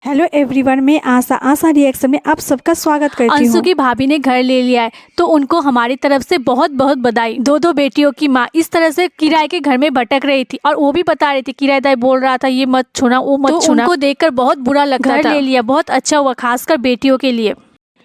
Hello everyone, मैं आशा reaction में आप सबका स्वागत करती हूँ। अंशु की भाभी ने घर ले लिया है तो उनको हमारी तरफ से बहुत बहुत बधाई। दो बेटियों की माँ इस तरह से किराए के घर में भटक रही थी और वो भी बता रही थी, किराएदार बोल रहा था ये मत छूना वो मत छूना। उनको देखकर बहुत बुरा लगा। घर ले लिया, बहुत अच्छा हुआ, खासकर बेटियों के लिए।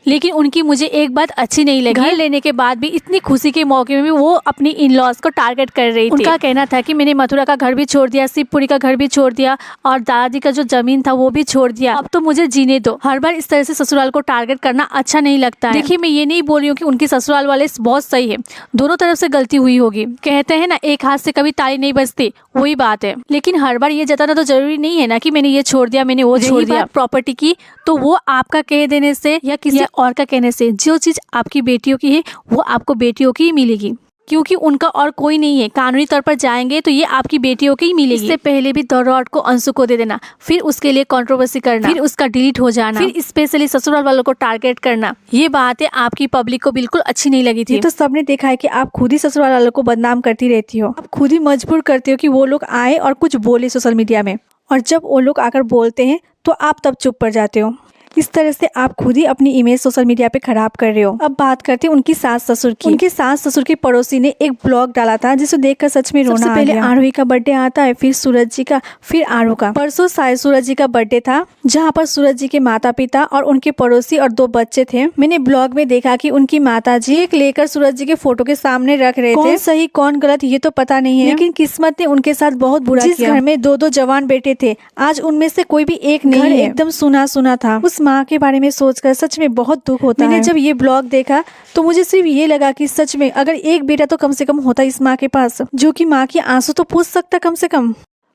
लेकिन उनकी मुझे एक बात अच्छी नहीं लगी। घर लेने के बाद भी इतनी खुशी के मौके में भी वो अपनी इन लॉज को टारगेट कर रही थी। उनका कहना था कि मैंने मथुरा का घर भी छोड़ दिया, शिवपुरी का घर भी छोड़ दिया और दादाजी का जो जमीन था वो भी छोड़ दिया, अब तो मुझे जीने दो। हर बार इस तरह से ससुराल को टारगेट करना अच्छा नहीं लगता है। देखिए, मैं ये नहीं बोल रही हूँ कि उनकी ससुराल वाले बहुत सही है, दोनों तरफ से गलती हुई होगी। कहते हैं ना, एक हाथ से कभी ताली नहीं बजती, वही बात है। लेकिन हर बार ये जताना तो जरूरी नहीं है ना कि मैंने ये छोड़ दिया, मैंने वो छोड़ दिया। प्रॉपर्टी की तो वो आपका कह देने से या किसी और का कहने से, जो चीज आपकी बेटियों की है वो आपको बेटियों की ही मिलेगी, क्योंकि उनका और कोई नहीं है। कानूनी तौर पर जाएंगे तो ये आपकी बेटियों की ही मिलेगी। इससे पहले भी दौराट को अंशु को दे देना, फिर उसके लिए कंट्रोवर्सी करना, फिर उसका डिलीट हो जाना, फिर स्पेशली ससुराल वालों को टारगेट करना, ये बातें आपकी पब्लिक को बिल्कुल अच्छी नहीं लगी थी। ये तो सबने देखा है कि आप खुद ही ससुराल वालों को बदनाम करती रहती हो। आप खुद ही मजबूर करती हो कि वो लोग आए और कुछ बोले सोशल मीडिया में, और जब वो लोग आकर बोलते हैं तो आप तब चुप पड़ जाते हो। इस तरह से आप खुद ही अपनी इमेज सोशल मीडिया पे खराब कर रहे हो। अब बात करते हैं उनकी सास ससुर की। उनके सास ससुर के पड़ोसी ने एक ब्लॉग डाला था जिसे देखकर सच में रोना आ गया। पहले आरोही का बर्थडे आता है, फिर सूरज जी का, फिर आरू का। परसों शायद सूरज जी का बर्थडे था, जहाँ पर सूरज जी के माता पिता और उनके पड़ोसी और 2 बच्चे थे। मैंने ब्लॉग में देखा कि उनकी माता जी एक लेकर सूरज जी के फोटो के सामने रख रहे थे। कौन सही कौन गलत ये तो पता नहीं है, लेकिन किस्मत ने उनके साथ बहुत बुरा किया। जिस घर में 2 जवान बेटे थे, आज उनमें से कोई भी एक नहीं है। एकदम सुना सुना था। उस माँ के बारे में सोचकर सच में बहुत दुख होता है। मैंने जब ये ब्लॉग देखा तो मुझे सिर्फ ये लगा कि सच में अगर एक बेटा तो कम से कम होता इस माँ के पास, जो कि माँ की आंसू तो पूछ सकता कम से कम।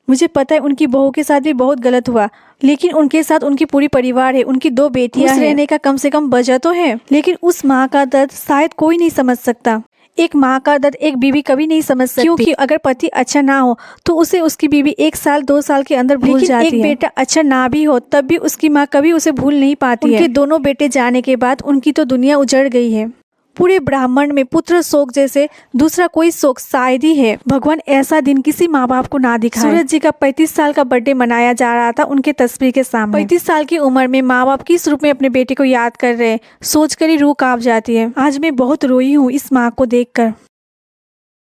मुझे पता है उनकी बहू के साथ भी बहुत गलत हुआ, लेकिन उनके साथ उनकी पूरी परिवार है, उनकी 2 बेटियां हैं। रहने का कम से कम वजह तो है। लेकिन उस माँ का दर्द शायद कोई नहीं समझ सकता। एक माँ का दर्द एक बीवी कभी नहीं समझ सकती, क्योंकि अगर पति अच्छा ना हो तो उसे उसकी बीवी 1 साल 2 साल के अंदर भूल जाती है। एक बेटा अच्छा ना भी हो तब भी उसकी माँ कभी उसे भूल नहीं पाती है। उनके दोनों बेटे जाने के बाद उनकी तो दुनिया उजड़ गई है। पूरे ब्राह्मण में पुत्र शोक जैसे दूसरा कोई शोक शायद ही है। भगवान ऐसा दिन किसी माँ बाप को ना दिखाए। सूरज जी का 35 साल का बर्थडे मनाया जा रहा था उनके तस्वीर के सामने। 35 साल की उम्र में माँ बाप किस रूप में अपने बेटे को याद कर रहे हैं, सोचकर ही रूह कांप जाती है। आज मैं बहुत रोई हूँ इस माँ को देखकर।